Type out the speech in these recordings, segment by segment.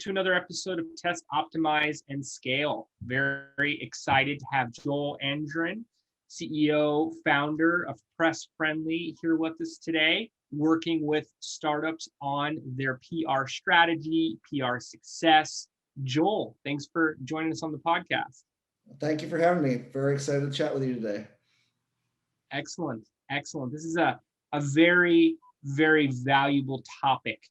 to another episode of Test, Optimize, and Scale. Very excited to have Joel Andren, CEO, founder of PressFriendly, here with us today, working with startups on their PR strategy, PR success. Joel, thanks for joining us on the podcast. Thank you for having me. Very excited to chat with you today. Excellent. This is a very, very valuable topic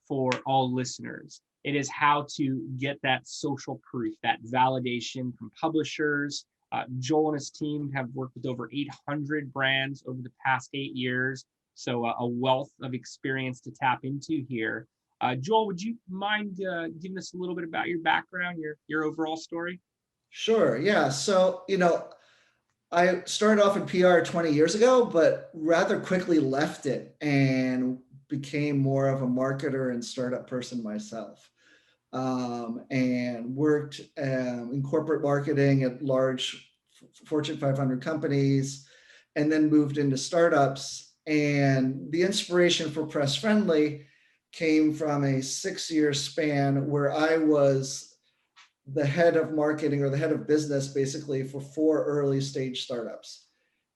for all listeners. It is how to get that social proof, that validation from publishers. Joel and his team have worked with over 800 brands over the past 8 years. So a wealth of experience to tap into here. Joel, would you mind giving us a little bit about your background, your overall story? Sure. Yeah. So, I started off in PR 20 years ago, but rather quickly left it and became more of a marketer and startup person myself. And worked in corporate marketing at large Fortune 500 companies, and then moved into startups. And the inspiration for PressFriendly came from a 6-year span where I was the head of marketing or the head of business basically for 4 early stage startups.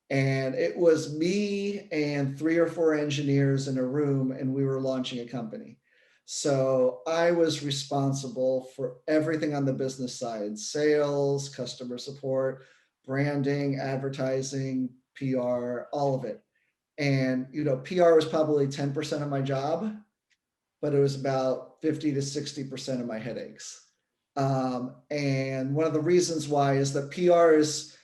And it was me and 3 or 4 engineers in a room, and we were launching a company. So I was responsible for everything on the business side: sales, customer support, branding, advertising, PR, all of it. And PR was probably 10% of my job, but it was about 50 to 60% of my headaches. And one of the reasons why is that PR is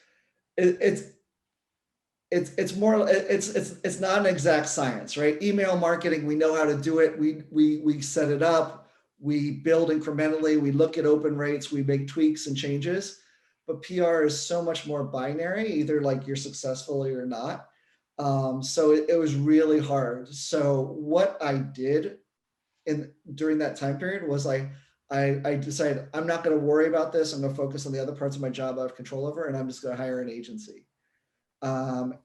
it's more it's not an exact science, right? Email marketing, we know how to do it. We set it up, we build incrementally, we look at open rates, we make tweaks and changes. But PR is so much more binary, either like you're successful or you're not. So it was really hard. So what I did during that time period was I decided I'm not going to worry about this. I'm going to focus on the other parts of my job I have control over, and I'm just going to hire an agency.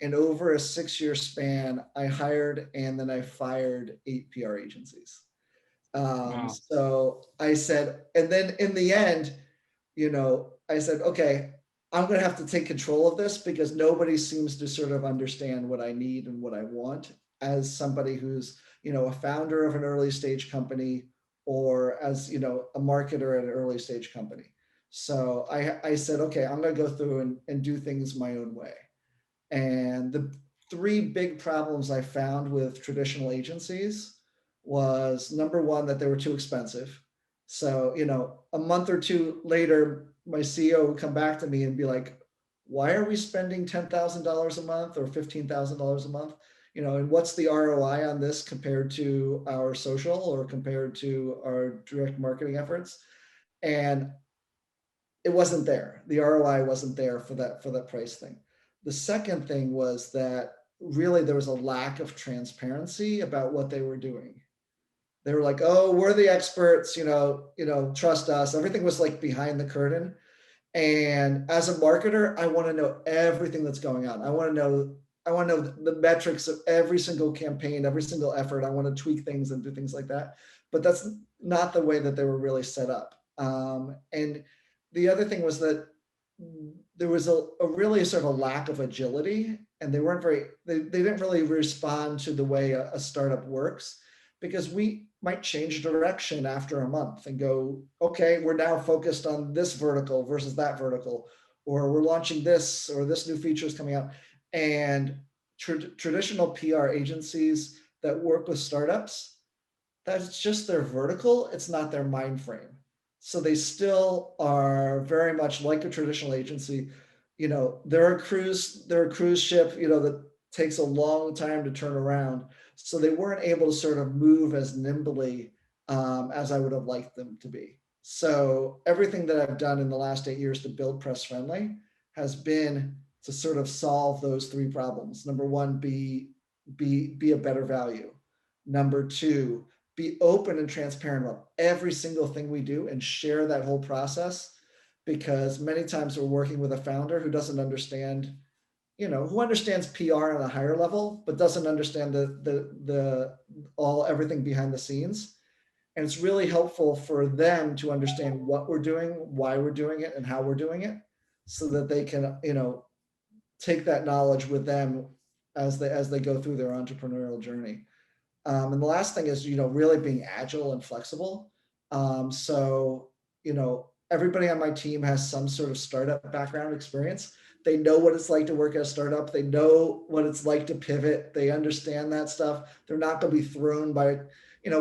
And over a 6-year span, I hired and then I fired 8 PR agencies. Wow. So I said, and then in the end, I said, okay, I'm going to have to take control of this because nobody seems to sort of understand what I need and what I want as somebody who's, a founder of an early stage company, or as, a marketer at an early stage company. So I said, okay, I'm going to go through and do things my own way. And the 3 big problems I found with traditional agencies was, number one, that they were too expensive. So, a month or 2 later, my CEO would come back to me and be like, why are we spending $10,000 a month or $15,000 a month? And what's the ROI on this compared to our social or compared to our direct marketing efforts? And it wasn't there. The ROI wasn't there for that price thing. The second thing was that really there was a lack of transparency about what they were doing. They were like, oh, we're the experts, trust us. Everything was like behind the curtain. And as a marketer, I want to know everything that's going on. I want to know the metrics of every single campaign, every single effort. I want to tweak things and do things like that. But that's not the way that they were really set up. And the other thing was that there was a really sort of a lack of agility, and they didn't really respond to the way a startup works, because we might change direction after a month and go, okay, we're now focused on this vertical versus that vertical, or we're launching this, or this new feature is coming out. And traditional PR agencies that work with startups, that's just their vertical. It's not their mind frame. So they still are very much like a traditional agency. They're a cruise ship, that takes a long time to turn around. So they weren't able to sort of move as nimbly as I would have liked them to be. So everything that I've done in the last 8 years to build PressFriendly has been to sort of solve those 3 problems. Number one, be a better value. Number 2, be open and transparent about every single thing we do and share that whole process, because many times we're working with a founder who doesn't understand, who understands PR on a higher level, but doesn't understand everything behind the scenes. And it's really helpful for them to understand what we're doing, why we're doing it, and how we're doing it, so that they can, take that knowledge with them as they go through their entrepreneurial journey. And the last thing is, really being agile and flexible. So, everybody on my team has some sort of startup background experience. They know what it's like to work at a startup. They know what it's like to pivot. They understand that stuff. They're not going to be thrown by,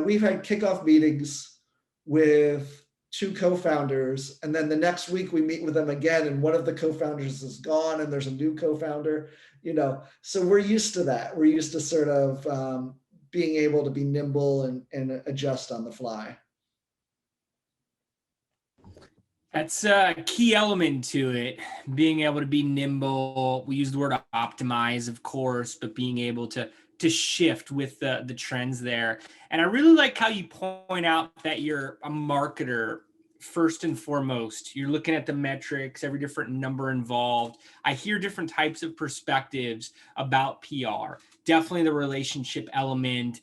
we've had kickoff meetings with two co-founders, and then the next week we meet with them again, and one of the co-founders is gone and there's a new co-founder, so we're used to that. We're used to sort of being able to be nimble and adjust on the fly. That's a key element to it, being able to be nimble. We use the word optimize, of course, but being able to shift with the trends there. And I really like how you point out that you're a marketer first and foremost. You're looking at the metrics, every different number involved. I hear different types of perspectives about PR. Definitely the relationship element,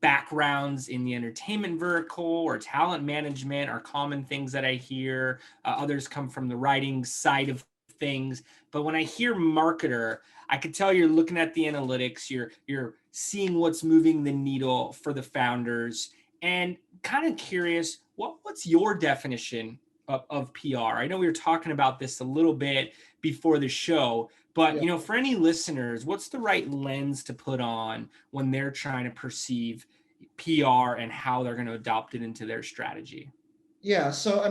backgrounds in the entertainment vertical or talent management are common things that I hear. Others come from the writing side of things. But when I hear marketer, I could tell you're looking at the analytics, you're seeing what's moving the needle for the founders, and kind of curious, what's your definition of PR? I know we were talking about this a little bit before the show, but for any listeners, what's the right lens to put on when they're trying to perceive PR and how they're going to adopt it into their strategy? Yeah, so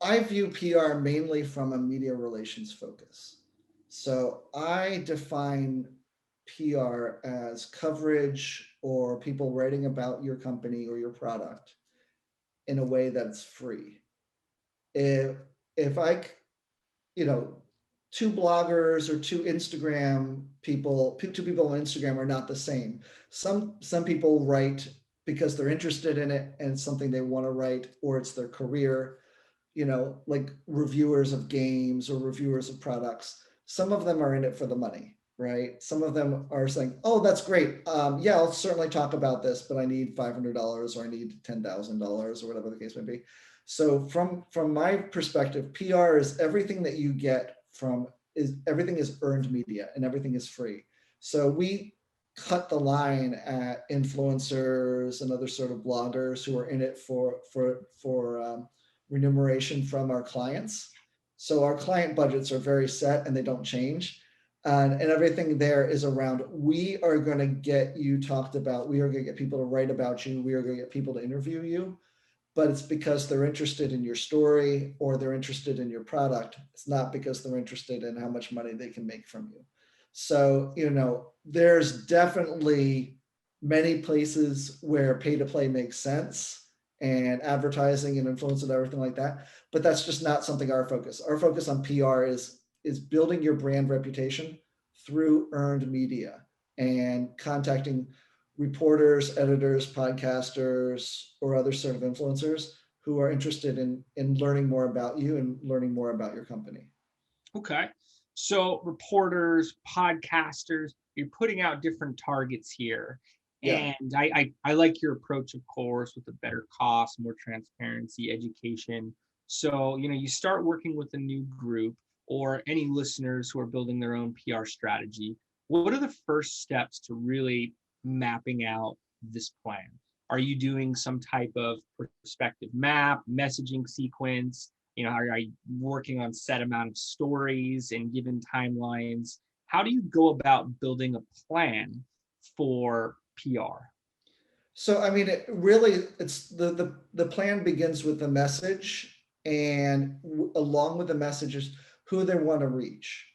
I view PR mainly from a media relations focus. So I define PR as coverage or people writing about your company or your product in a way that's free. If I, you know, two bloggers or two people on Instagram are not the same. Some people write because they're interested in it and it's something they want to write, or it's their career, like reviewers of games or reviewers of products. Some of them are in it for the money, right? Some of them are saying, oh, that's great. Yeah, I'll certainly talk about this, but I need $500 or I need $10,000 or whatever the case may be. So from my perspective, PR is everything that you get everything is earned media and everything is free. So we cut the line at influencers and other sort of bloggers who are in it for remuneration from our clients. So our client budgets are very set and they don't change. And everything there is around, we are going to get you talked about. We are going to get people to write about you. We are going to get people to interview you. But it's because they're interested in your story or they're interested in your product. It's not because they're interested in how much money they can make from you. So, there's definitely many places where pay to play makes sense and advertising and influence and everything like that. But that's just not something our focus on PR is building your brand reputation through earned media and contacting reporters, editors, podcasters, or other sort of influencers who are interested in learning more about you and learning more about your company. Okay. So reporters, podcasters, you're putting out different targets here. Yeah. And I like your approach, of course, with the better cost, more transparency, education. So, you start working with a new group or any listeners who are building their own PR strategy. What are the first steps to really mapping out this plan? Are you doing some type of perspective map, messaging sequence? Are you working on set amount of stories and given timelines? How do you go about building a plan for PR? So, it's the plan begins with the message, and along with the messages, who they want to reach.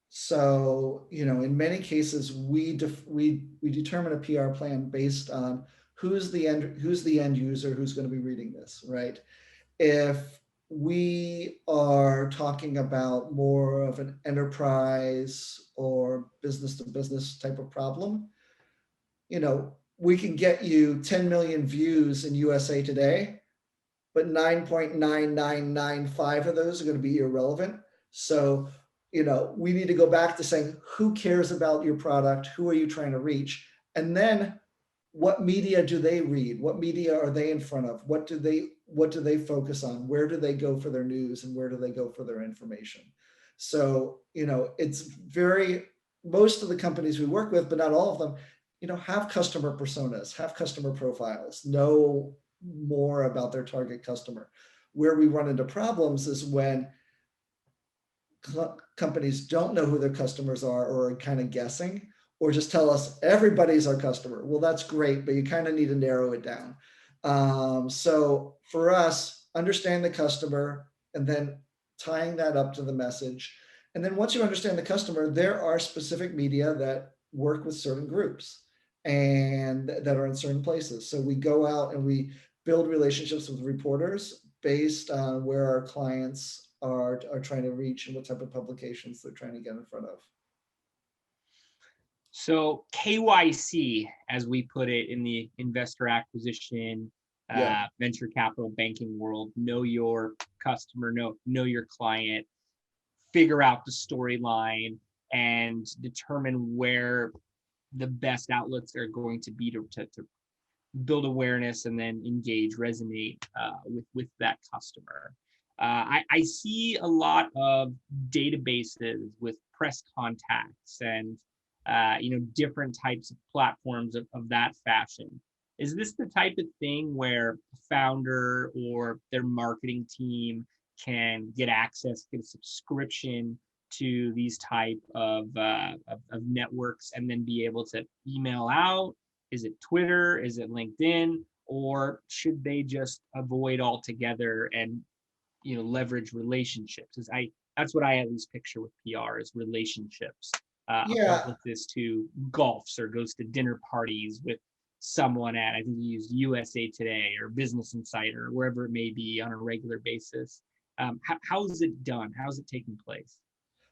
So, in many cases, we determine a PR plan based on who's the end user who's going to be reading this, right? If we are talking about more of an enterprise or business to business type of problem, we can get you 10 million views in USA Today, but 9.9995 of those are going to be irrelevant. So, we need to go back to saying, who cares about your product? Who are you trying to reach? And then what media do they read? What media are they in front of? What do they focus on? Where do they go for their news and where do they go for their information? So, it's most of the companies we work with, but not all of them, have customer personas, have customer profiles, know more about their target customer. Where we run into problems is when companies don't know who their customers are or are kind of guessing, or just tell us everybody's our customer. Well, that's great, but you kind of need to narrow it down. So for us, understand the customer and then tying that up to the message. And then once you understand the customer, there are specific media that work with certain groups and that are in certain places. So we go out and we build relationships with reporters based on where our clients are trying to reach and what type of publications they're trying to get in front of. So KYC, as we put it in the investor acquisition, venture capital banking world, know your customer, know your client, figure out the storyline, and determine where the best outlets are going to be to build awareness and then engage, resonate with that customer. I see a lot of databases with press contacts and different types of platforms of that fashion. Is this the type of thing where a founder or their marketing team can get access, get a subscription to these type of networks and then be able to email out? Is it Twitter? Is it LinkedIn? Or should they just avoid altogether and leverage relationships? That's what I at least picture with PR is relationships. Apply this to golfs or goes to dinner parties with someone at, I think you use USA Today or Business Insider, or wherever it may be on a regular basis. How is it done? How is it taking place?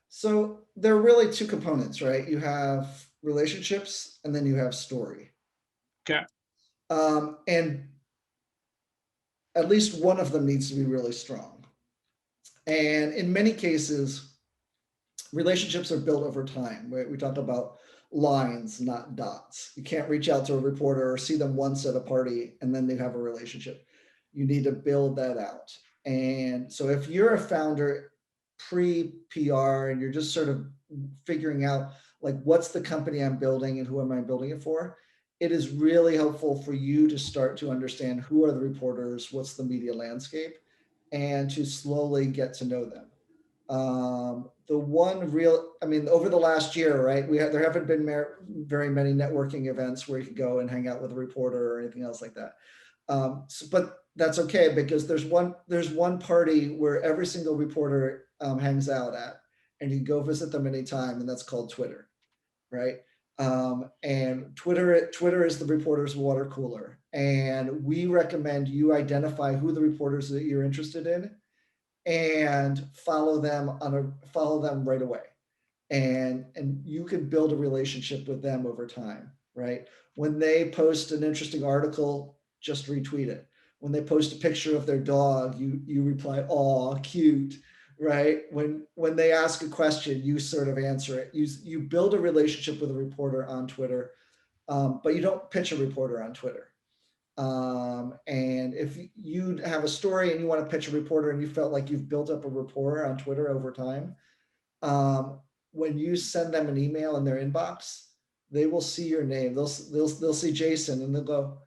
So there are really two components, right? You have relationships and then you have story. Okay. And at least one of them needs to be really strong. And in many cases, relationships are built over time, right? We talked about lines, not dots. You can't reach out to a reporter or see them once at a party and then they have a relationship. You need to build that out. And so if you're a founder pre-PR and you're just sort of figuring out like what's the company I'm building and who am I building it for, it is really helpful for you to start to understand who are the reporters, what's the media landscape, and to slowly get to know them. Over the last year, right, there haven't been very many networking events where you could go and hang out with a reporter or anything else like that. But that's okay because there's one party where every single reporter hangs out at, and you can go visit them anytime, and that's called Twitter, right? And Twitter is the reporter's water cooler, and we recommend you identify who the reporters that you're interested in and follow them right away. And you can build a relationship with them over time, right? When they post an interesting article, just retweet it. When they post a picture of their dog, you reply, "Aw, cute," right? When they ask a question, you sort of answer it. You build a relationship with a reporter on Twitter, but you don't pitch a reporter on Twitter. And if you have a story and you want to pitch a reporter and you felt like you've built up a rapport on Twitter over time, when you send them an email in their inbox, they will see your name. They'll see Jason and they'll go,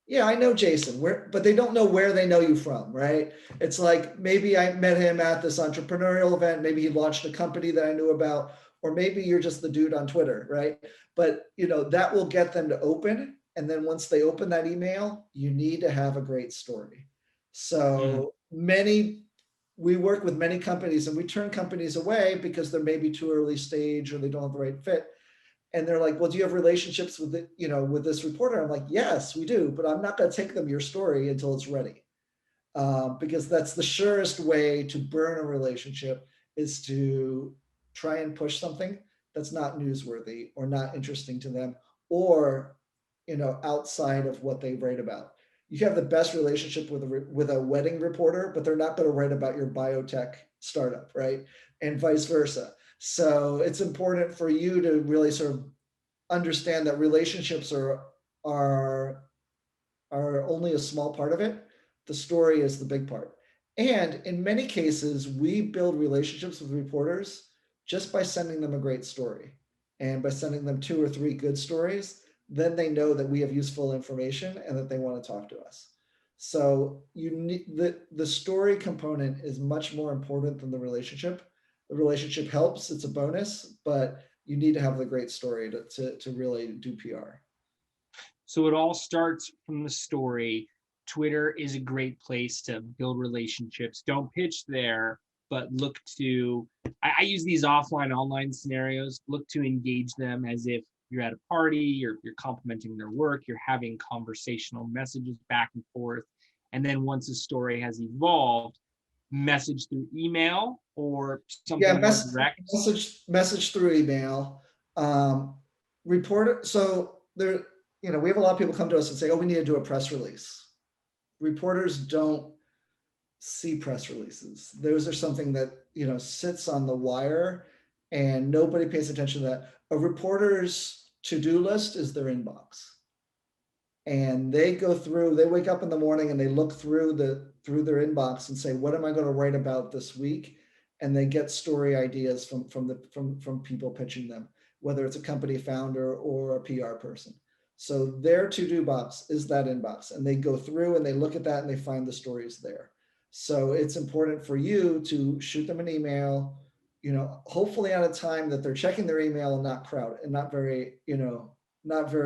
"Yeah, I know Jason," but they don't know where they know you from, right? It's like, maybe I met him at this entrepreneurial event. Maybe he launched a company that I knew about, or maybe you're just the dude on Twitter, right? But that will get them to open. And then once they open that email, you need to have a great story. So we work with many companies and we turn companies away because they're maybe too early stage or they don't have the right fit. And they're like, "Well, do you have relationships with with this reporter?" I'm like, "Yes, we do, but I'm not going to take them your story until it's ready." Because that's the surest way to burn a relationship, is to try and push something that's not newsworthy or not interesting to them, or outside of what they write about. You have the best relationship with a wedding reporter, but they're not going to write about your biotech startup, right? And vice versa. So it's important for you to really sort of understand that relationships are are only a small part of it. The story is the big part. And in many cases, we build relationships with reporters just by sending them a great story. And by sending them 2 or 3 good stories, then they know that we have useful information and that they want to talk to us. So you need the story component is much more important than the relationship. The relationship helps, it's a bonus, but you need to have the great story to really do PR. So it all starts from the story. Twitter is a great place to build relationships. Don't pitch there, but look to, I use these offline, online scenarios, look to engage them as if you're at a party, you're complimenting their work, you're having conversational messages back and forth. And then once a story has evolved, message through email or something more direct. Message through email. Report. So there, we have a lot of people come to us and say, "Oh, we need to do a press release." Reporters don't see press releases. Those are something that sits on the wire, and nobody pays attention to that. A reporter's to-do list is their inbox, and they wake up in the morning and they look through their inbox and say, what am I going to write about this week? And they get story ideas from people pitching them, whether it's a company founder or a PR person. So their to-do box is that inbox, and they go through and they look at that and they find the stories there. So it's important for you to shoot them an email, hopefully at a time that they're checking their email and not crowded and not very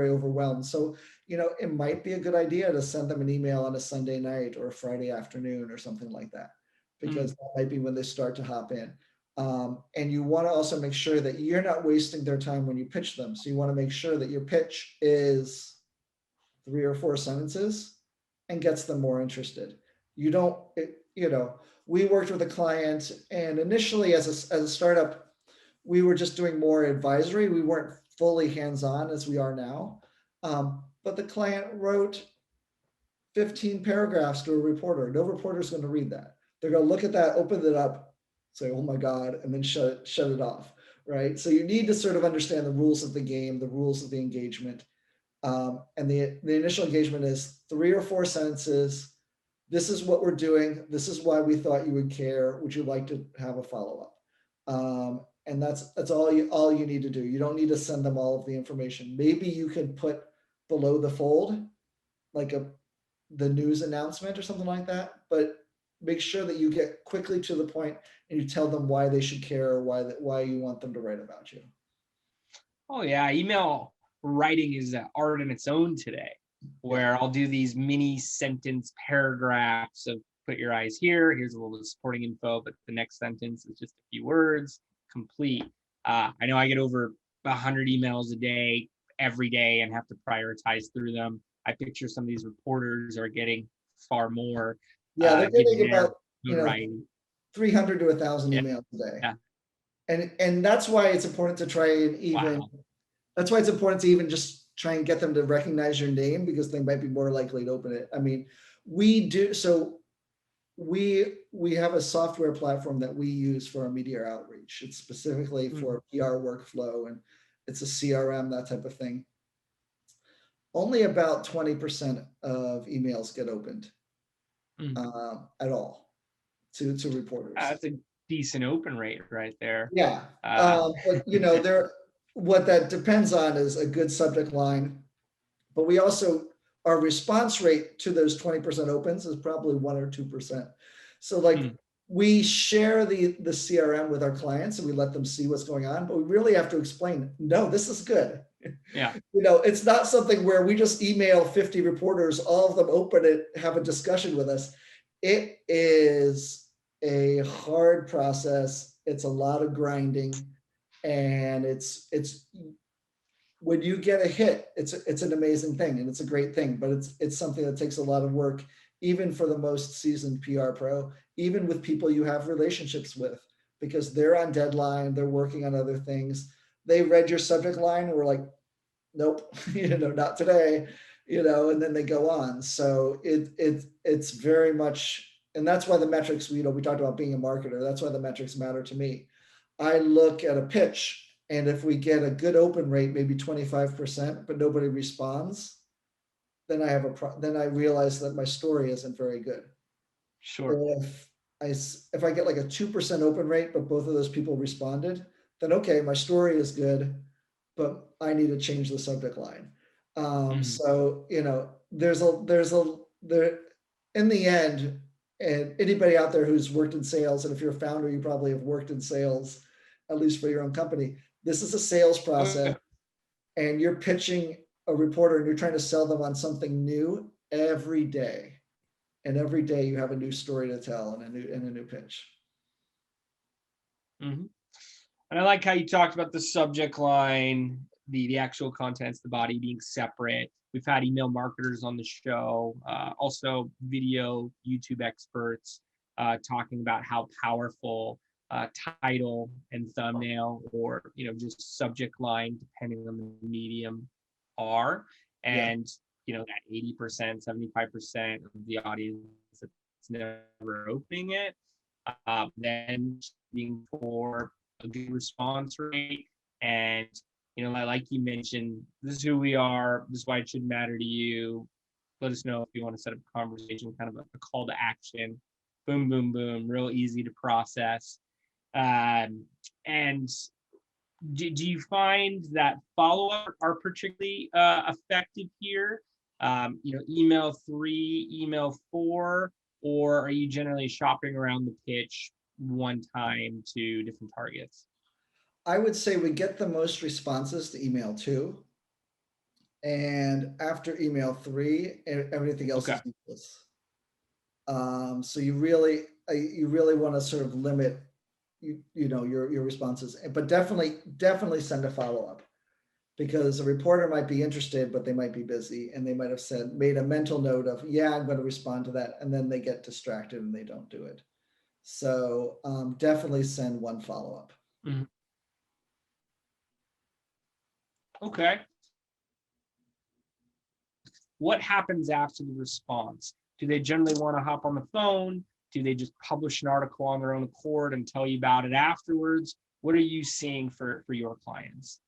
overwhelmed. So, it might be a good idea to send them an email on a Sunday night or a Friday afternoon or something like that, because that might be when they start to hop in. And you want to also make sure that you're not wasting their time when you pitch them. So you want to make sure that your pitch is 3 or 4 sentences and gets them more interested. We worked with a client, and initially as a startup, we were just doing more advisory. We weren't fully hands-on as we are now. But the client wrote 15 paragraphs to a reporter. No reporter's going to read that. They're going to look at that, open it up, say, oh my God, and then shut it off, right? So you need to sort of understand the rules of the game, the rules of the engagement. And the initial engagement is 3 or 4 sentences. This is what we're doing. This is why we thought you would care. Would you like to have a follow-up? And that's all you need to do. You don't need to send them all of the information. Maybe you can put below the fold, like the news announcement or something like that, but make sure that you get quickly to the point and you tell them why they should care or why you want them to write about you. Oh yeah, email writing is an art in its own today, where I'll do these mini sentence paragraphs of put your eyes here, here's a little supporting info, but the next sentence is just a few words, complete. I know I get over 100 emails a day, every day, and have to prioritize through them. I picture some of these reporters are getting far more. Yeah, they're getting about 300 to 1,000 emails a day. Yeah. And that's why it's important to try and even, that's why it's important to even just try and get them to recognize your name, because they might be more likely to open it. I mean, we have a software platform that we use for our media outreach. It's specifically for PR workflow, and it's a CRM, that type of thing. Only about 20% of emails get opened at all to reporters. That's a decent open rate right there. Yeah. But what that depends on is a good subject line, but we also, our response rate to those 20% opens is probably 1 or 2%. So we share the CRM with our clients and we let them see what's going on, but we really have to explain, no, this is good. Yeah. It's not something where we just email 50 reporters, all of them open it, have a discussion with us. It is a hard process. It's a lot of grinding, and it's when you get a hit, it's an amazing thing and it's a great thing, but it's something that takes a lot of work, even for the most seasoned PR pro, even with people you have relationships with, because they're on deadline, they're working on other things. They read your subject line and were like, nope, not today, and then they go on. So it's very much, and that's why the metrics, we talked about being a marketer. That's why the metrics matter to me. I look at a pitch, and if we get a good open rate, maybe 25%, but nobody responds, then then I realize that my story isn't very good. Sure. If I get like a 2% open rate, but both of those people responded, then okay, my story is good, but I need to change the subject line. Mhm. So, there, in the end, and anybody out there who's worked in sales, and if you're a founder, you probably have worked in sales, at least for your own company. This is a sales Oh, process, yeah. and you're pitching a reporter and you're trying to sell them on something new every day. And every day you have a new story to tell and a new pitch. Mhm. And I like how you talked about the subject line, the actual contents, the body being separate. We've had email marketers on the show, also video YouTube experts talking about how powerful title and thumbnail, or just subject line, depending on the medium, are. Yeah. And that 80%, 75% of the audience that's never opening it, then being for a good response rate. And like you mentioned, this is who we are, this is why it should matter to you. Let us know if you want to set up a conversation, kind of a call to action. Boom, boom, boom, real easy to process. And do you find that follow-up are particularly effective here? Email 3, email 4, or are you generally shopping around the pitch one time to different targets? I would say we get the most responses to email 2. And after email 3, everything else Okay. is useless. So you really want to sort of limit your responses, but definitely send a follow-up, because a reporter might be interested, but they might be busy, and they might have made a mental note of, yeah, I'm going to respond to that, and then they get distracted and they don't do it. So definitely send one follow-up. Mhm. Okay. What happens after the response? Do they generally want to hop on the phone? Do they just publish an article on their own accord and tell you about it afterwards? What are you seeing for your clients?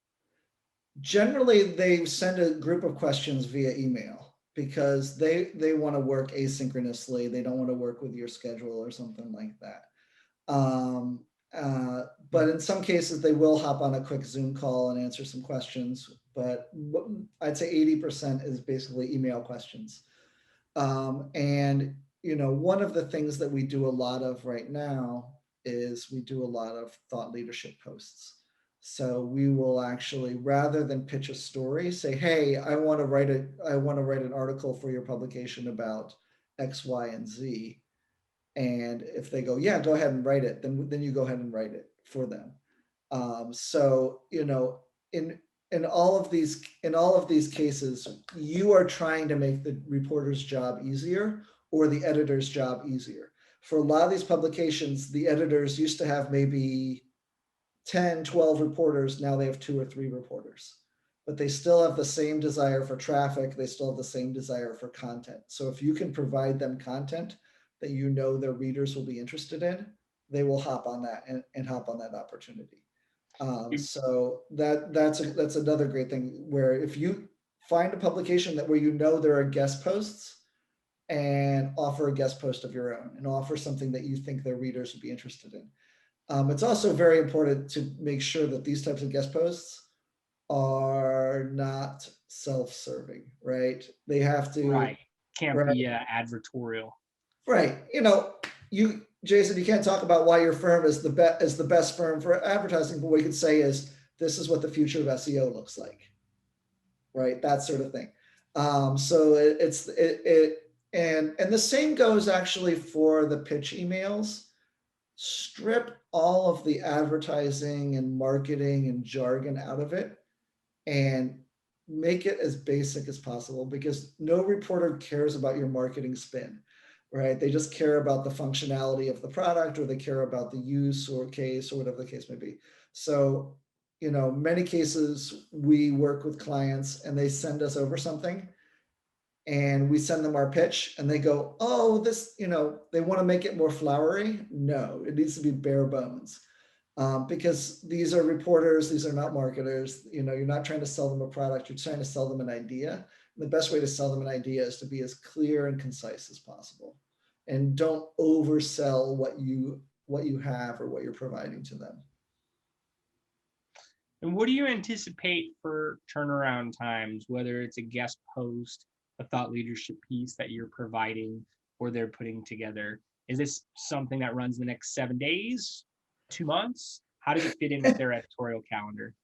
Generally, they send a group of questions via email because they want to work asynchronously. They don't want to work with your schedule or something like that. Um, but in some cases, they will hop on a quick Zoom call and answer some questions. But I'd say 80% is basically email questions. And one of the things that we do a lot of right now is we do a lot of thought leadership posts. So we will actually, rather than pitch a story, say, "Hey, I want to write an article for your publication about X, Y, and Z." And if they go, "Yeah, go ahead and write it," then you go ahead and write it for them. So in in all of these cases, you are trying to make the reporter's job easier or the editor's job easier. For a lot of these publications, the editors used to have maybe 10, 12 reporters. Now they have 2 or 3 reporters, but they still have the same desire for traffic. They still have the same desire for content. So if you can provide them content that their readers will be interested in, they will hop on that and hop on that opportunity. So that's another great thing, where if you find a publication where there are guest posts, and offer a guest post of your own and offer something that you think their readers would be interested in. It's also very important to make sure that these types of guest posts are not self-serving, right? They have to, Right. Can't right? be advertorial. Right. Jason, you can't talk about why your firm is the best firm for advertising, but what you can say is, this is what the future of SEO looks like, right? That sort of thing. So and the same goes actually for the pitch emails. Strip all of the advertising and marketing and jargon out of it, and make it as basic as possible, because no reporter cares about your marketing spin, right? They just care about the functionality of the product, or they care about the use or case or whatever the case may be. So, many cases we work with clients and they send us over something and we send them our pitch and they go, "Oh, this, they want to make it more flowery." No, it needs to be bare bones. Because these are reporters, these are not marketers. You're not trying to sell them a product, you're trying to sell them an idea. The best way to sell them an idea is to be as clear and concise as possible, and don't oversell what you have or what you're providing to them. And what do you anticipate for turnaround times, whether it's a guest post, a thought leadership piece that you're providing or they're putting together? Is this something that runs the next 7 days, 2 months? How does it fit in with their editorial calendar?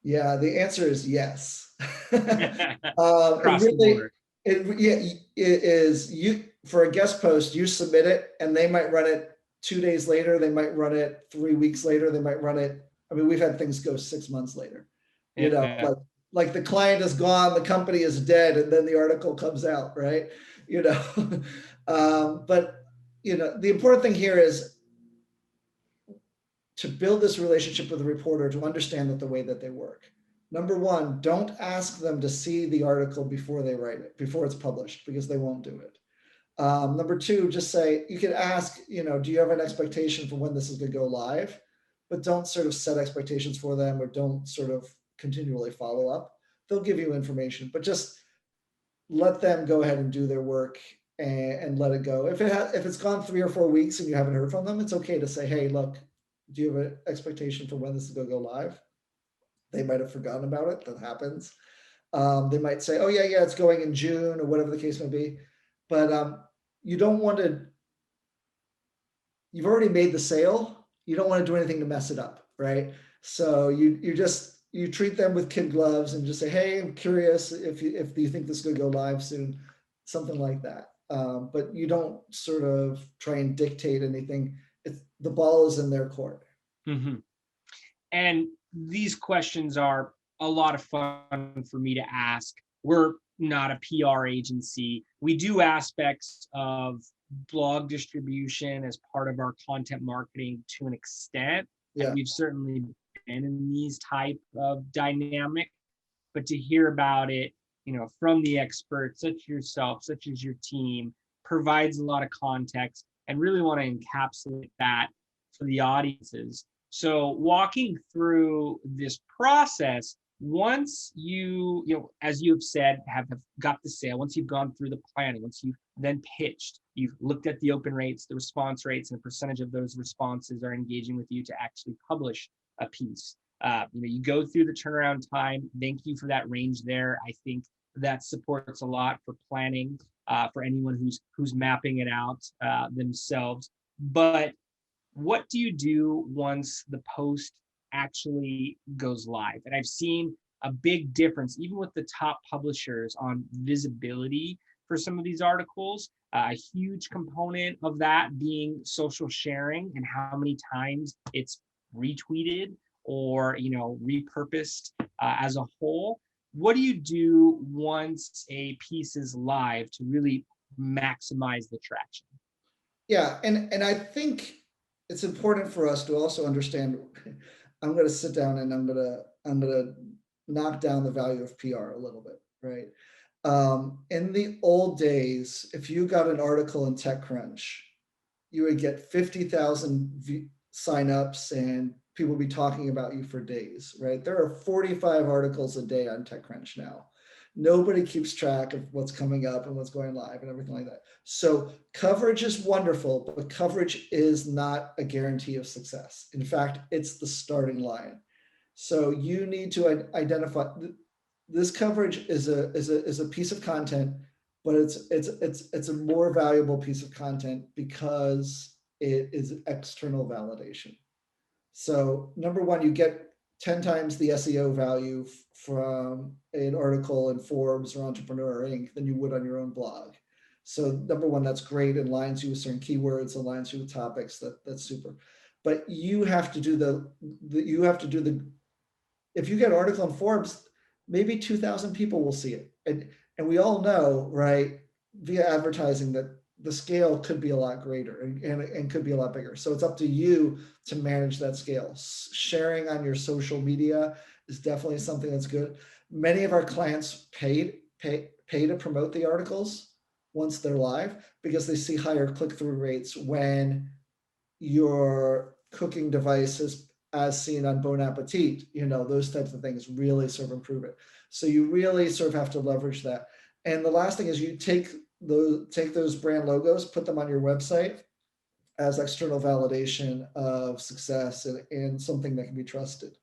Yeah, the answer is yes. Across the board. It is, you, for a guest post, you submit it and they might run it 2 days later, they might run it 3 weeks later, they might run it. I mean, we've had things go 6 months later, you know, Yeah. like the client is gone, the company is dead, and then the article comes out, right? You know, but you know, the important thing here is to build this relationship with the reporter, to understand that the way that they work. Number one, don't ask them to see the article before they write it, before it's published, because they won't do it. Number two, just say, you could ask, you know, do you have an expectation for when this is going to go live? But don't sort of set expectations for them, or don't sort of continually follow up. They'll give you information, but just let them go ahead and do their work, and let it go. If it's gone 3 or 4 weeks and you haven't heard from them, it's okay to say, hey, look, do you have an expectation for when this is going to go live? They might have forgotten about it. That happens. They might say, oh, yeah, it's going in June, or whatever the case may be. But you don't want to, you've already made the sale. You don't want to do anything to mess it up, right? So you treat them with kid gloves and just say, hey, I'm curious if you think this is going to go live soon, something like that. But you don't sort of try and dictate anything. The ball is in their court. Mm-hmm. And these questions are a lot of fun for me to ask. We're not a PR agency. We do aspects of blog distribution as part of our content marketing to an extent. Yeah. And we've certainly been in these type of dynamic, but to hear about it, you know, from the experts, such as yourself, such as your team, provides a lot of context, and really want to encapsulate that for the audiences. So walking through this process, once you know, as you have said, have got the sale, once you've gone through the planning, once you've then pitched, you've looked at the open rates, the response rates, and a percentage of those responses are engaging with you to actually publish a piece. You know, you go through the turnaround time. Thank you for that range there. I think that supports a lot for planning, for anyone who's mapping it out themselves. But what do you do once the post actually goes live? And I've seen a big difference, even with the top publishers, on visibility for some of these articles. A huge component of that being social sharing and how many times it's retweeted or, you know, repurposed as a whole. What do you do once a piece is live to really maximize the traction? Yeah, and I think it's important for us to also understand. I'm going to sit down and I'm going to knock down the value of PR a little bit, right? In the old days, if you got an article in TechCrunch, you would get 50,000 signups and people would be talking about you for days, right? There are 45 articles a day on TechCrunch now. Nobody keeps track of what's coming up and what's going live and everything like that. So coverage is wonderful, but coverage is not a guarantee of success. In fact, it's the starting line. So you need to identify this coverage is a piece of content, but it's a more valuable piece of content because it is external validation. So number one, you get 10 times the SEO value from an article in Forbes or Entrepreneur Inc. than you would on your own blog. So number one, that's great. It aligns you with certain keywords, aligns you with topics. That's super. But you have to do if you get an article in Forbes, maybe 2,000 people will see it. And we all know, right, via advertising, that the scale could be a lot greater and could be a lot bigger. So it's up to you to manage that scale. Sharing on your social media is definitely something that's good. Many of our clients pay to promote the articles once they're live because they see higher click-through rates when your cooking device is as seen on Bon Appetit, you know, those types of things really sort of improve it. So you really sort of have to leverage that. And the last thing is you take those brand logos, put them on your website as external validation of success and something that can be trusted,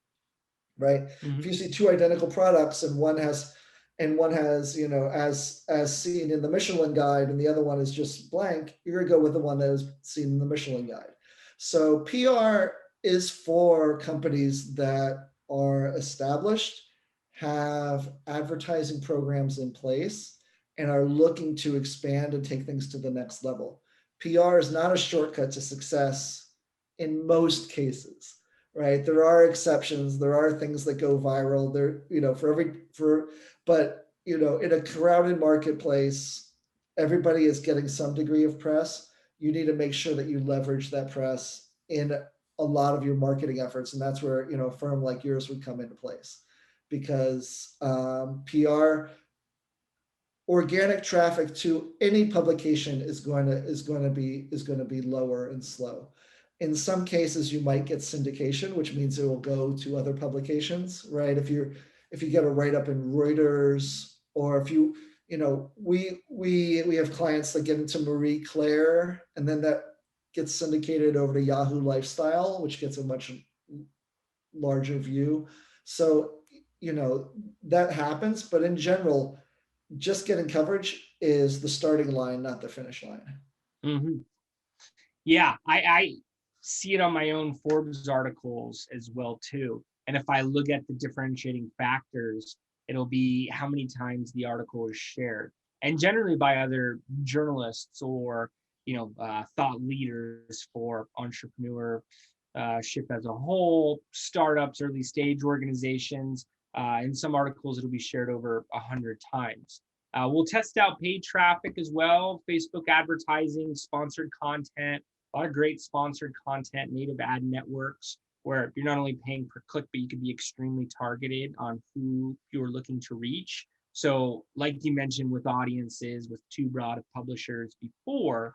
right? If you see two identical products and one has, as seen in the Michelin guide and the other one is just blank, you're gonna go with the one that is seen in the Michelin guide. So PR is for companies that are established, have advertising programs in place, and are looking to expand and take things to the next level. PR is not a shortcut to success in most cases, right? There are exceptions. There are things that go viral. But in a crowded marketplace, everybody is getting some degree of press. You need to make sure that you leverage that press in a lot of your marketing efforts, and that's where a firm like yours would come into place, because PR, organic traffic to any publication is going to be lower and slow. In some cases, you might get syndication, which means it will go to other publications, right? If you get a write up in Reuters, or if we have clients that get into Marie Claire, and then that gets syndicated over to Yahoo Lifestyle, which gets a much larger view. So that happens, but in general, just getting coverage is the starting line, not the finish line. Mm-hmm. Yeah, I see it on my own Forbes articles as well too. And if I look at the differentiating factors, it'll be how many times the article is shared, and generally by other journalists or thought leaders for entrepreneurship as a whole, startups, early stage organizations. In some articles, it'll be shared over 100 times. We'll test out paid traffic as well, Facebook advertising, sponsored content, a lot of great sponsored content, native ad networks, where you're not only paying per click, but you can be extremely targeted on who you're looking to reach. So like you mentioned with audiences, with too broad of publishers before,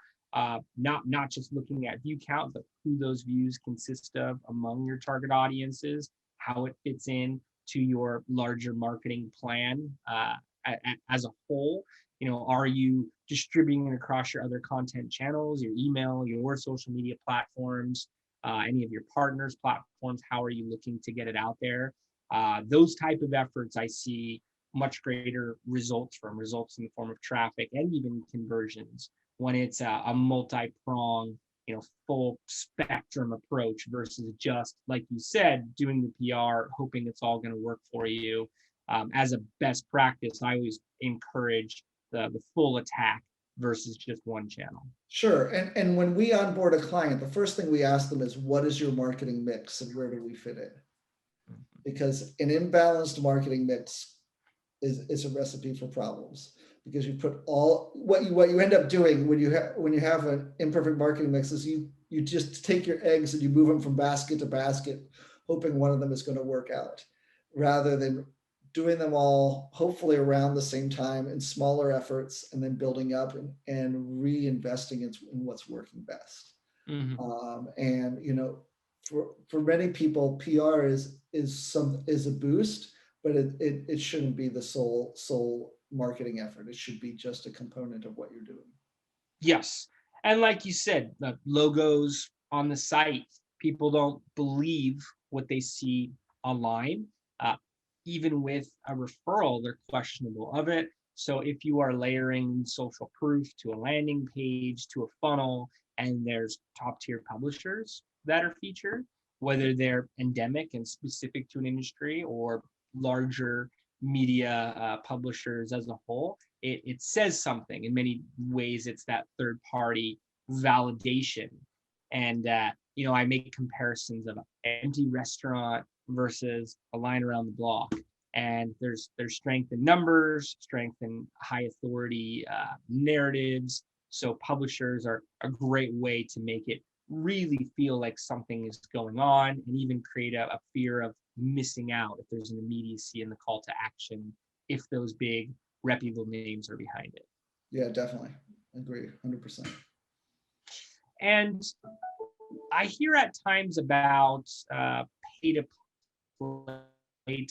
not just looking at view count, but who those views consist of among your target audiences, how it fits in to your larger marketing plan as a whole. Are you distributing it across your other content channels, your email, your social media platforms, any of your partners' platforms? How are you looking to get it out there? Those type of efforts I see much greater results in the form of traffic and even conversions when it's a multi-pronged, full spectrum approach versus just, like you said, doing the PR, hoping it's all going to work for you. As a best practice, I always encourage the full attack versus just one channel. Sure. And when we onboard a client, the first thing we ask them is, what is your marketing mix and where do we fit in? Because an imbalanced marketing mix is a recipe for problems, because you put all what you end up doing when you have an imperfect marketing mix is you just take your eggs and you move them from basket to basket, hoping one of them is going to work out, rather than doing them all hopefully around the same time in smaller efforts, and then building up and reinvesting in what's working best. For many people, PR is a boost, but it shouldn't be the sole marketing effort. It should be just a component of what you're doing. Yes. And like you said, the logos on the site, people don't believe what they see online. Even with a referral, they're questionable of it. So if you are layering social proof to a landing page, to a funnel, and there's top tier publishers that are featured, whether they're endemic and specific to an industry or larger media publishers as a whole, it says something. In many ways, it's that third party validation. And I make comparisons of an empty restaurant versus a line around the block, and there's strength in numbers, strength in high authority narratives. So publishers are a great way to make it really feel like something is going on, and even create a fear of missing out if there's an immediacy in the call to action, if those big reputable names are behind it. Yeah, definitely. Agree 100%. And I hear at times about pay to play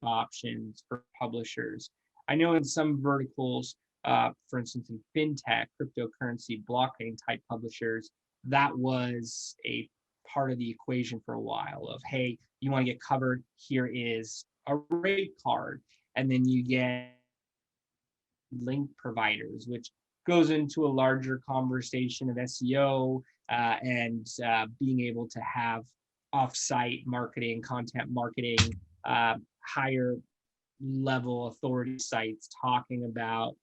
options for publishers. I know in some verticals, for instance, in fintech, cryptocurrency, blockchain type publishers, that was a part of the equation for a while of, hey, you want to get covered, here is a rate card. And then you get link providers, which goes into a larger conversation of SEO and being able to have offsite marketing, content marketing, higher level authority sites talking about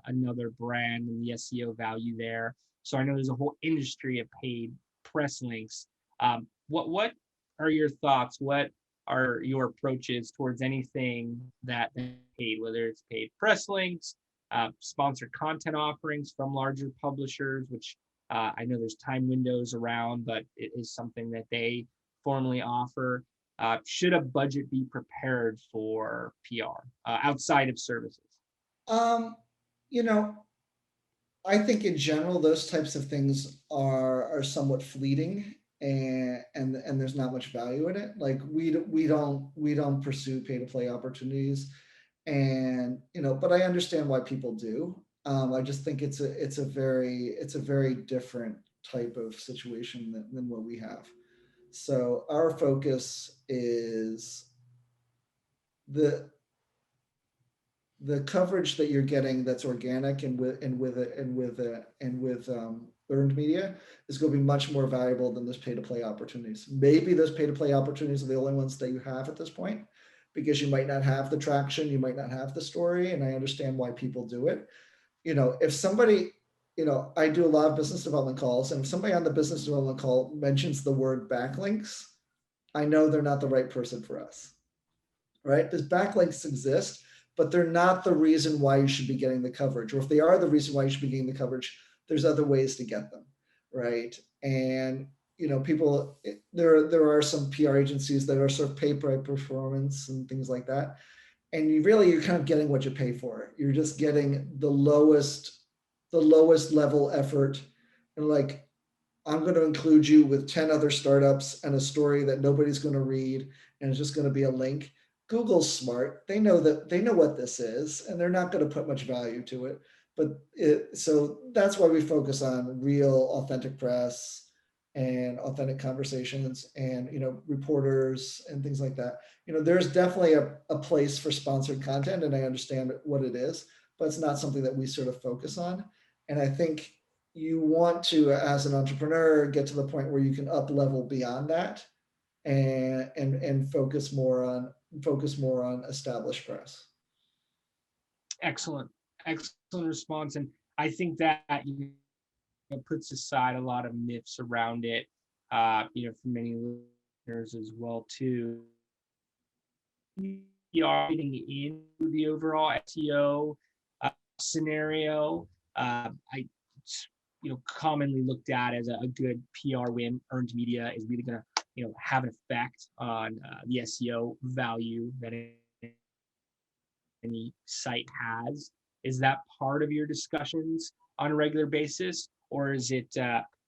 another brand and the SEO value there. So I know there's a whole industry of paid press links. What are your thoughts? What are your approaches towards anything that paid, whether it's paid press links, sponsored content offerings from larger publishers, which I know there's time windows around, but it is something that they formally offer. Should a budget be prepared for PR outside of services? You know, I think in general, those types of things are somewhat fleeting, and there's not much value in it. Like we don't pursue pay to play opportunities, and but I understand why people do. I just think it's a very different type of situation than what we have. So our focus is the coverage that you're getting that's organic and with earned media is going to be much more valuable than those pay to play opportunities. Maybe those pay to play opportunities are the only ones that you have at this point, because you might not have the traction, you might not have the story, and I understand why people do it. If somebody, I do a lot of business development calls, and if somebody on the business development call mentions the word backlinks, I know they're not the right person for us, right? Because backlinks exist, but they're not the reason why you should be getting the coverage. Or if they are the reason why you should be getting the coverage, there's other ways to get them, right? And people, there are some PR agencies that are sort of pay by performance and things like that. And you're kind of getting what you pay for. You're just getting the lowest level effort. And like, I'm going to include you with 10 other startups and a story that nobody's going to read, and it's just going to be a link. Google's smart. They know what this is, and they're not going to put much value to it. So that's why we focus on real, authentic press and authentic conversations, and reporters and things like that. There's definitely a place for sponsored content, and I understand what it is, but it's not something that we sort of focus on. And I think you want to, as an entrepreneur, get to the point where you can up level beyond that and focus more on established press. Excellent response. And I think that puts aside a lot of myths around it, for many listeners as well too. You are getting into the overall SEO scenario. I commonly looked at as a good PR win. Earned media is really going to have an effect on the SEO value that any site has. Is that part of your discussions on a regular basis, or is it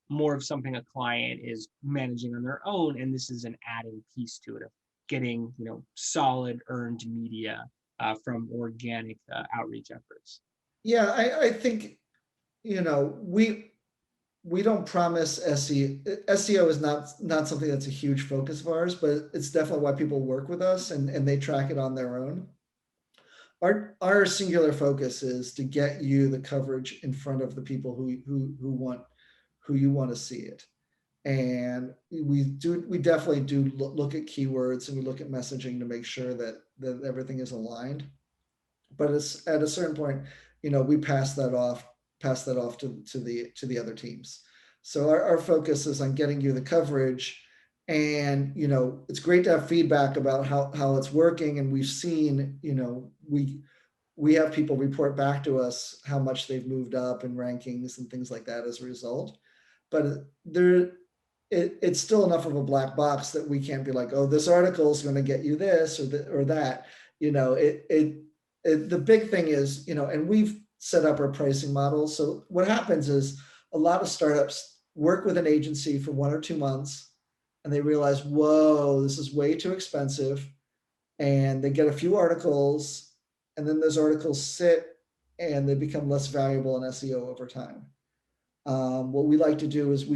more of something a client is managing on their own, and this is an adding piece to it of getting solid earned media from organic outreach efforts? Yeah, I think we don't promise SEO. SEO is not something that's a huge focus of ours, but it's definitely why people work with us and they track it on their own. Our singular focus is to get you the coverage in front of the people who you want to see it. And we definitely do look at keywords, and we look at messaging to make sure that everything is aligned. But it's at a certain point, we pass that off to the other teams. So our focus is on getting you the coverage. And it's great to have feedback about how it's working, and we've seen we have people report back to us how much they've moved up in rankings and things like that as a result. But it's still enough of a black box that we can't be like, oh, this article is going to get you this or that. The big thing is, and we've set up our pricing model. So what happens is a lot of startups work with an agency for 1 or 2 months, and they realize, whoa, this is way too expensive. And they get a few articles, and then those articles sit and they become less valuable in SEO over time. What we like to do is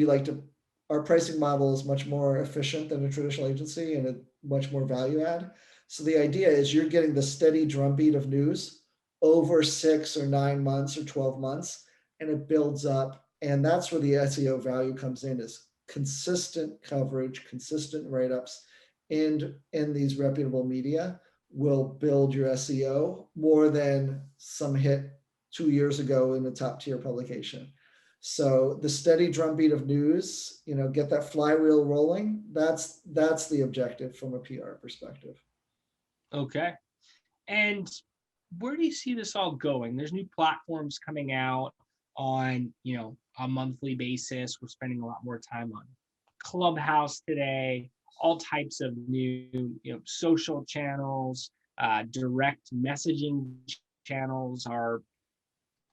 our pricing model is much more efficient than a traditional agency and a much more value add. So the idea is you're getting the steady drumbeat of news over 6 or 9 months or 12 months, and it builds up. And that's where the SEO value comes in, is consistent coverage, consistent write-ups in these reputable media will build your SEO more than some hit 2 years ago in a top tier publication. So the steady drumbeat of news, get that flywheel rolling. That's the objective from a PR perspective. Okay. And where do you see this all going? There's new platforms coming out on, a monthly basis. We're spending a lot more time on Clubhouse today, all types of new, social channels, direct messaging channels. Our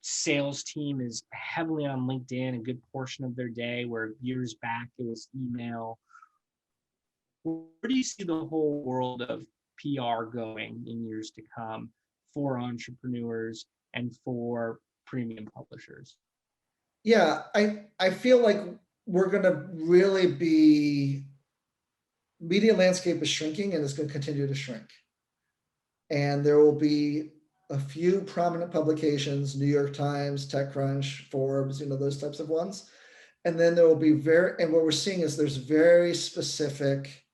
sales team is heavily on LinkedIn, a good portion of their day, where years back it was email. Where do you see the whole world of PR going in years to come for entrepreneurs and for premium publishers? Yeah, I feel like we're going to really be, media landscape is shrinking and it's going to continue to shrink. And there will be a few prominent publications, New York Times, TechCrunch, Forbes, those types of ones. And then there will be and what we're seeing is there's very specific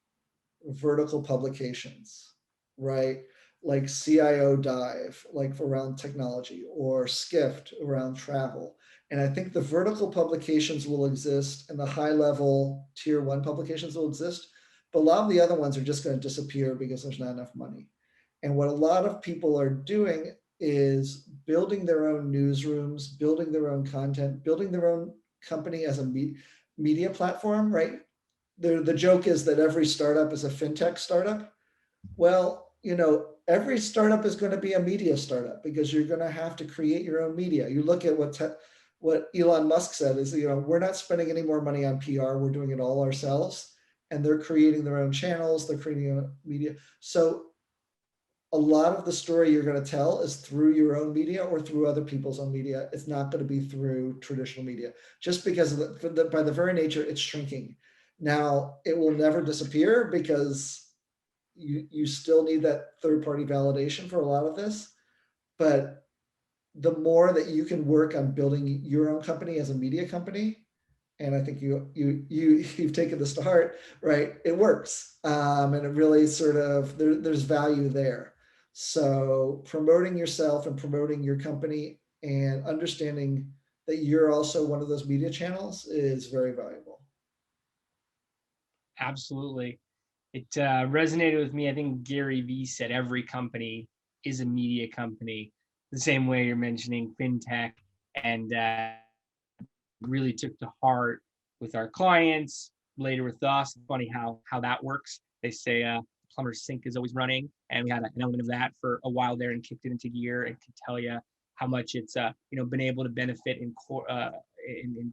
vertical publications, right? Like CIO Dive, like around technology, or Skift around travel. And I think the vertical publications will exist and the high level tier 1 publications will exist, but a lot of the other ones are just going to disappear because there's not enough money. And what a lot of people are doing is building their own newsrooms, building their own content, building their own company as a media platform, right? The joke is that every startup is a fintech startup. Well, every startup is going to be a media startup because you're going to have to create your own media. You look at what Elon Musk said is, we're not spending any more money on PR. We're doing it all ourselves. And they're creating their own channels. They're creating their own media. So a lot of the story you're going to tell is through your own media or through other people's own media. It's not going to be through traditional media, just because by the very nature, it's shrinking. Now, it will never disappear because you still need that third-party validation for a lot of this. But the more that you can work on building your own company as a media company, and I think you've taken this to heart, right? It works, and it really sort of there's value there. So promoting yourself and promoting your company and understanding that you're also one of those media channels is very valuable. Absolutely. It resonated with me. I think Gary Vee said every company is a media company, the same way you're mentioning fintech, and really took to heart with our clients, later with us. Funny how that works. They say plumber's sink is always running, and we had an element of that for a while there and kicked it into gear, and can tell you how much it's been able to benefit in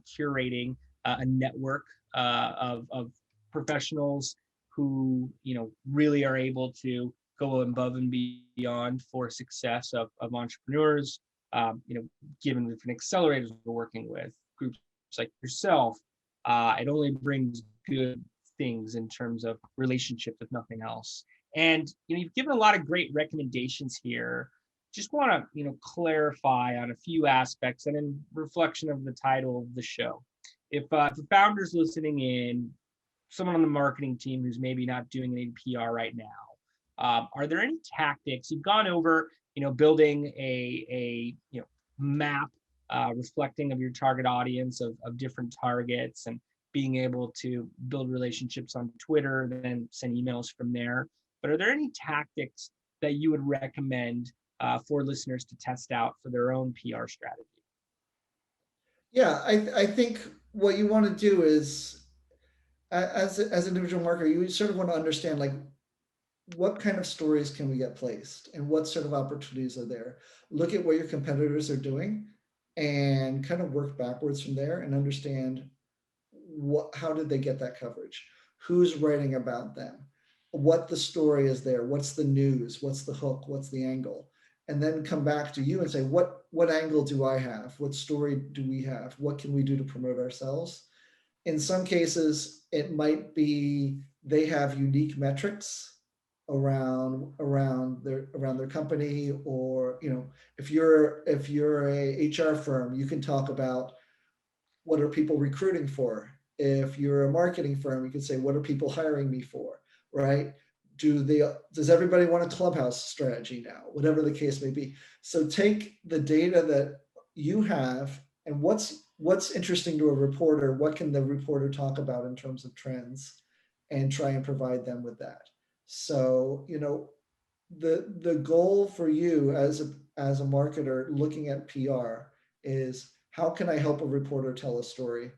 curating a network of professionals who really are able to go above and beyond for success of entrepreneurs. Given different accelerators we're working with, groups like yourself, it only brings good things in terms of relationships, if nothing else. And you've given a lot of great recommendations here. Just want to clarify on a few aspects, and in reflection of the title of the show. If founders listening in, someone on the marketing team who's maybe not doing any PR right now, are there any tactics you've gone over? Building a map reflecting of your target audience of different targets, and being able to build relationships on Twitter, then send emails from there. But are there any tactics that you would recommend for listeners to test out for their own PR strategy? Yeah, I think what you want to do is, as an individual marketer, you sort of want to understand, like, what kind of stories can we get placed and what sort of opportunities are there. Look at what your competitors are doing and kind of work backwards from there and understand how did they get that coverage? Who's writing about them? What the story is there? What's the news? What's the hook? What's the angle? and then come back to you and say, what angle do I have? What story do we have? What can we do to promote ourselves? In some cases, it might be they have unique metrics around their company, or if you're a HR firm, you can talk about what are people recruiting for. If you're a marketing firm, you can say, what are people hiring me for, right? Does everybody want a Clubhouse strategy now? Whatever the case may be. So take the data that you have and what's interesting to a reporter, what can the reporter talk about in terms of trends, and try and provide them with that. So, the goal for you as a marketer looking at PR is, how can I help a reporter tell a story,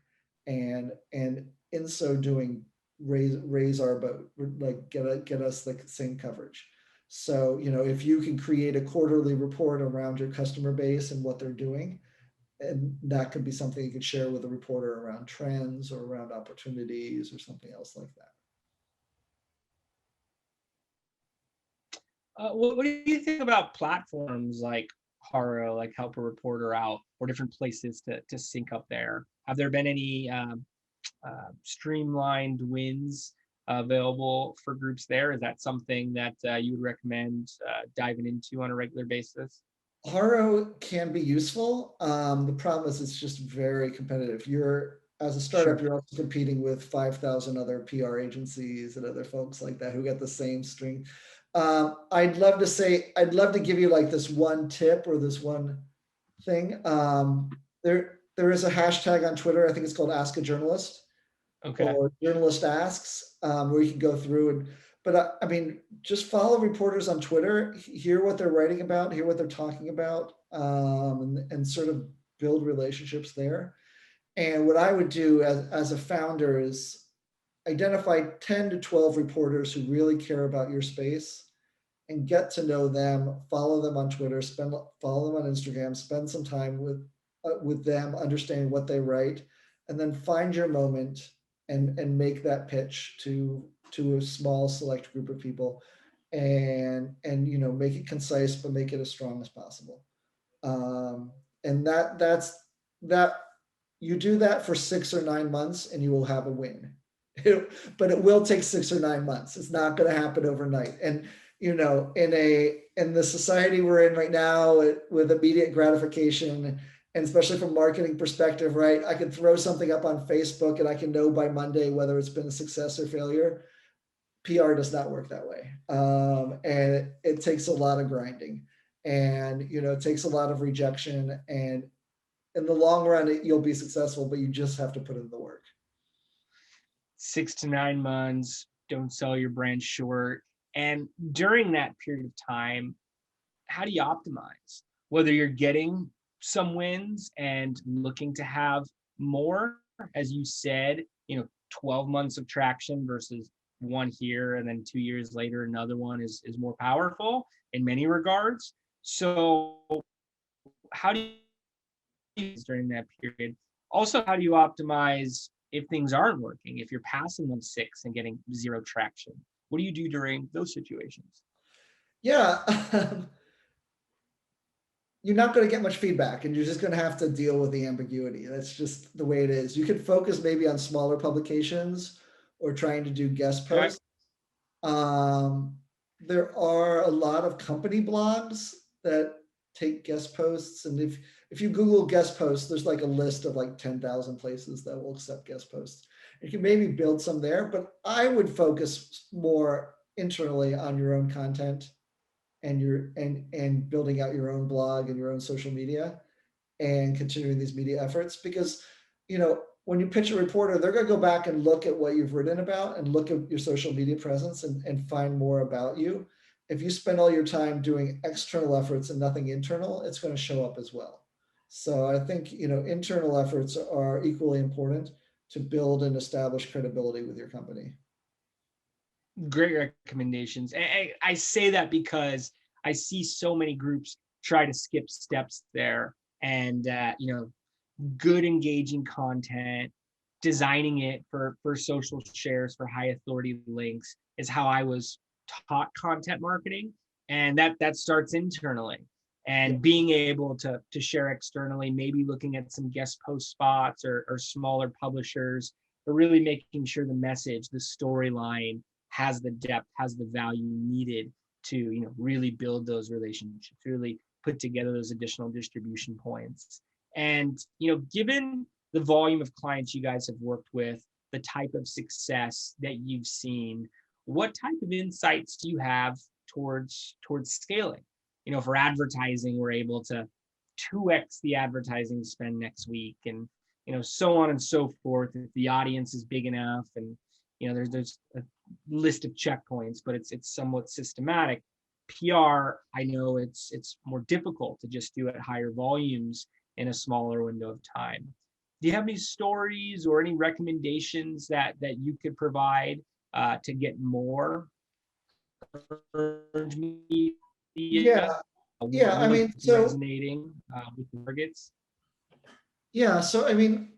and in so doing raise our boat, like get us the same coverage. So, if you can create a quarterly report around your customer base and what they're doing, and that could be something you could share with a reporter around trends or around opportunities or something else like that. What do you think about platforms like Haro, like Help a Reporter Out, or different places to sync up there? Have there been any streamlined wins available for groups there? Is that something that you would recommend diving into on a regular basis? Haro can be useful. The problem is it's just very competitive. As a startup, Sure. you're also competing with 5,000 other PR agencies and other folks like that who get the same string. I'd love to give you like this one tip or this one thing. There is a hashtag on Twitter. I think it's called Ask a Journalist, Okay. or Journalist Asks, where you can go through and. But I mean, just follow reporters on Twitter, hear what they're writing about, hear what they're talking about, and sort of build relationships there. And what I would do as a founder is identify 10 to 12 reporters who really care about your space, and get to know them, follow them on Twitter, follow them on Instagram, spend some time with them, understanding what they write, and then find your moment and make that pitch to a small select group of people, and make it concise but make it as strong as possible. And that's that. You do that for 6 or 9 months and you will have a win. But it will take 6 or 9 months. It's not going to happen overnight. And in the society we're in right now, with immediate gratification, and especially from marketing perspective, right? I can throw something up on Facebook and I can know by Monday whether it's been a success or failure. PR does not work that way. And it takes a lot of grinding, and it takes a lot of rejection, and in the long run, you'll be successful, but you just have to put in the work. 6 to 9 months, don't sell your brand short. And during that period of time, how do you optimize? Whether you're getting some wins and looking to have more, as you said, 12 months of traction versus one here, and then 2 years later, another one is more powerful in many regards. So how do you, during that period, also, how do you optimize if things aren't working, if you're passing them 6 and getting 0 traction? What do you do during those situations? Yeah. You're not going to get much feedback, and you're just going to have to deal with the ambiguity. That's just the way it is. You could focus maybe on smaller publications or trying to do guest Okay. posts. There are a lot of company blogs that take guest posts, and if you Google guest posts, there's like a list of like 10,000 places that will accept guest posts. You can maybe build some there, but I would focus more internally on your own content, and building out your own blog and your own social media, and continuing these media efforts, because when you pitch a reporter, they're going to go back and look at what you've written about and look at your social media presence, and find more about you. If you spend all your time doing external efforts and nothing internal, it's going to show up as well. So I think internal efforts are equally important to build and establish credibility with your company. Great recommendations. And I say that because I see so many groups try to skip steps there, and good engaging content, designing it for social shares, for high authority links, is how I was taught content marketing, and that starts internally. and being able to share externally, maybe looking at some guest post spots or smaller publishers, but really making sure the message, the storyline has the depth, has the value needed to, really build those relationships, really put together those additional distribution points. And, given the volume of clients you guys have worked with, the type of success that you've seen, what type of insights do you have towards scaling? For advertising, we're able to 2x the advertising spend next week, and so on and so forth. If the audience is big enough, and there's a list of checkpoints, but it's somewhat systematic. PR, I know it's more difficult to just do at higher volumes in a smaller window of time. Do you have any stories or any recommendations that you could provide to get more earned media? Yeah. Yeah. I Really mean, so resonating with the targets? yeah. So, I mean,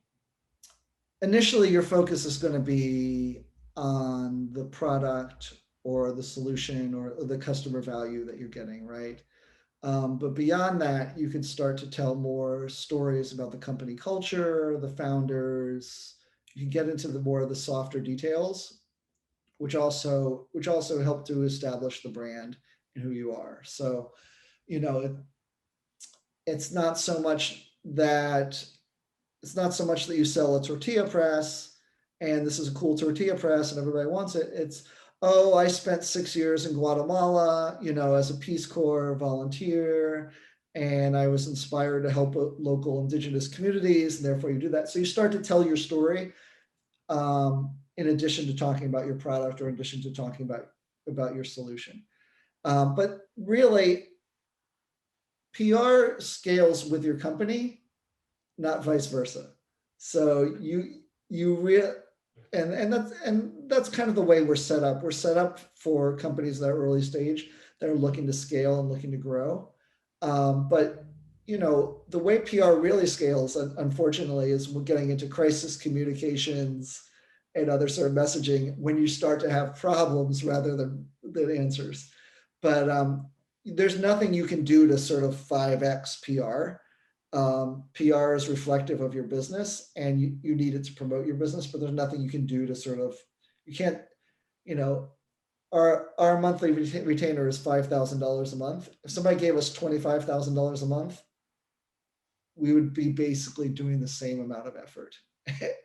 initially your focus is going to be on the product or the solution or the customer value that you're getting, right? But beyond that, you can start to tell more stories about the company culture, the founders. You can get into the more of the softer details, which also help to establish the brand and who you are. So, you know, it's not so much that you sell a tortilla press and this is a cool tortilla press and everybody wants it. It's, oh, I spent 6 years in Guatemala, as a Peace Corps volunteer, and I was inspired to help local indigenous communities, and therefore you do that. So you start to tell your story in addition to talking about your product or in addition to talking about your solution. But really, PR scales with your company, not vice versa. So that's kind of the way we're set up. We're set up for companies that are early stage that are looking to scale and looking to grow. But the way PR really scales, unfortunately, is we're getting into crisis communications and other sort of messaging when you start to have problems rather than answers. But there's nothing you can do to sort of 5x PR. PR is reflective of your business and you need it to promote your business, but there's nothing you can do to sort of, you can't, our monthly retainer is $5,000 a month. If somebody gave us $25,000 a month, we would be basically doing the same amount of effort.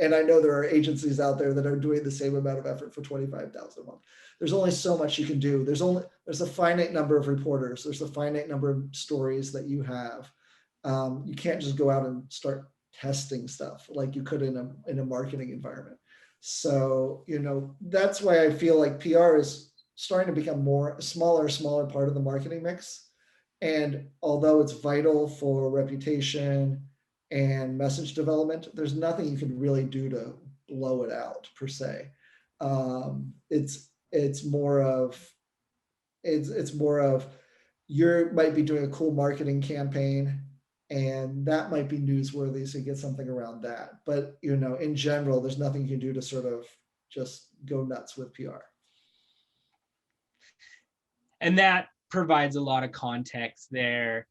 And I know there are agencies out there that are doing the same amount of effort for $25,000 a month. There's only so much you can do. There's a finite number of reporters. There's a finite number of stories that you have. You can't just go out and start testing stuff like you could in a marketing environment. So, that's why I feel like PR is starting to become a smaller part of the marketing mix. And although it's vital for reputation and message development, there's nothing you can really do to blow it out per se. It's more of you might be doing a cool marketing campaign and that might be newsworthy, so you get something around that. But in general, there's nothing you can do to sort of just go nuts with PR. And that provides a lot of context there.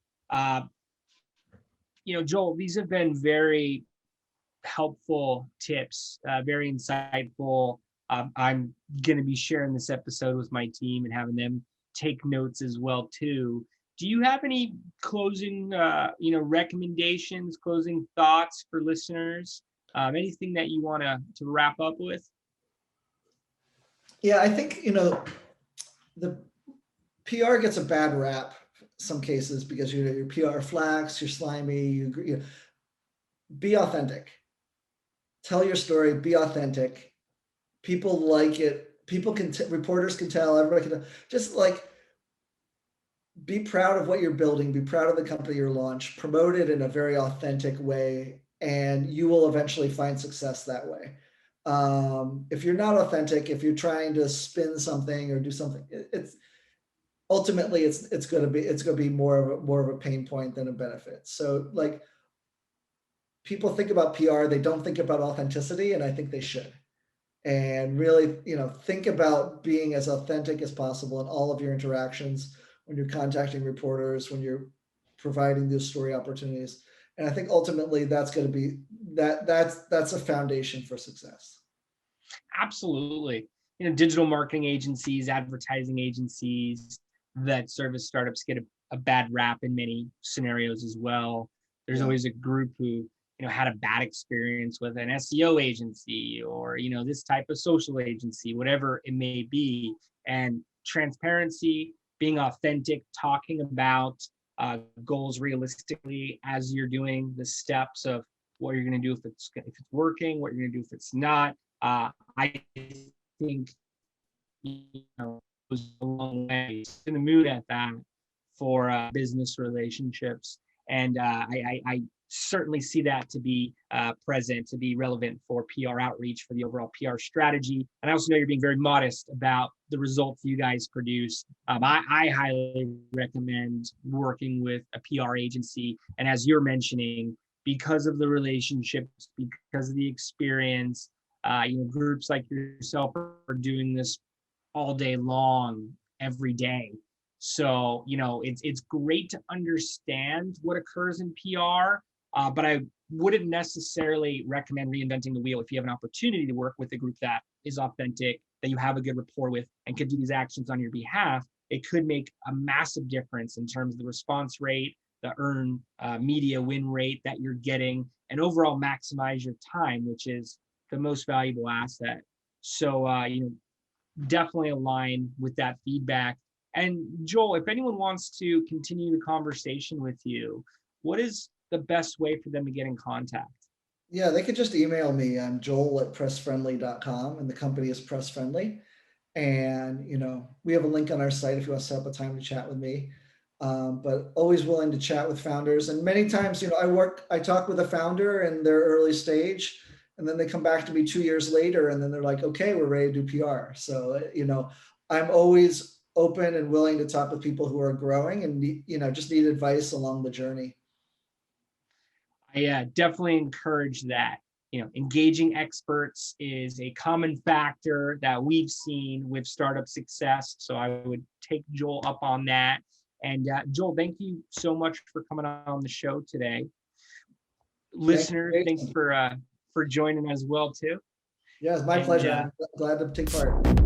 Joel, these have been very helpful tips, very insightful. I'm going to be sharing this episode with my team and having them take notes as well too. Do you have any closing, recommendations, closing thoughts for listeners? Anything that you want to wrap up with? Yeah, I think, the PR gets a bad rap some cases because your PR flax, you're slimy, be authentic. Tell your story, be authentic. People like it. Reporters can tell, everybody can tell. Just like, be proud of what you're building, be proud of the company you're launched, promote it in a very authentic way, and you will eventually find success that way. If you're not authentic, if you're trying to spin something or do something, it's ultimately it's going to be more of a pain point than a benefit. So like, people think about PR, they don't think about authenticity, and I think they should. And really, think about being as authentic as possible in all of your interactions when you're contacting reporters, when you're providing those story opportunities. And I think ultimately that's going to be that's a foundation for success. Absolutely. Digital marketing agencies, advertising agencies that service startups get a bad rap in many scenarios as well. There's Yeah. always a group who, had a bad experience with an SEO agency or, this type of social agency, whatever it may be. And transparency, being authentic, talking about goals realistically as you're doing the steps of what you're going to do if it's working, what you're going to do if it's not. I think goes a long way. In the mood at that for business relationships, and I certainly see that to be present, to be relevant for PR outreach, for the overall PR strategy. And I also know you're being very modest about the results you guys produce. I highly recommend working with a PR agency, and as you're mentioning, because of the relationships, because of the experience, groups like yourself are doing this all day long, every day. So, it's great to understand what occurs in PR, but I wouldn't necessarily recommend reinventing the wheel if you have an opportunity to work with a group that is authentic, that you have a good rapport with, and could do these actions on your behalf. It could make a massive difference in terms of the response rate, the earned media win rate that you're getting, and overall maximize your time, which is the most valuable asset. So, definitely align with that feedback. And Joel, if anyone wants to continue the conversation with you, what is the best way for them to get in contact? Yeah, they could just email me. I'm joel@pressfriendly.com, and the company is PressFriendly. And, we have a link on our site if you want to set up a time to chat with me. But always willing to chat with founders. And many times, I talk with a founder in their early stage, and then they come back to me 2 years later, and then they're like, okay, we're ready to do PR. So, I'm always open and willing to talk with people who are growing and, just need advice along the journey. I definitely encourage that. Engaging experts is a common factor that we've seen with startup success. So I would take Joel up on that. And Joel, thank you so much for coming on the show today. Listeners, thanks for joining as well too. Yeah, it's my pleasure. I'm glad to take part.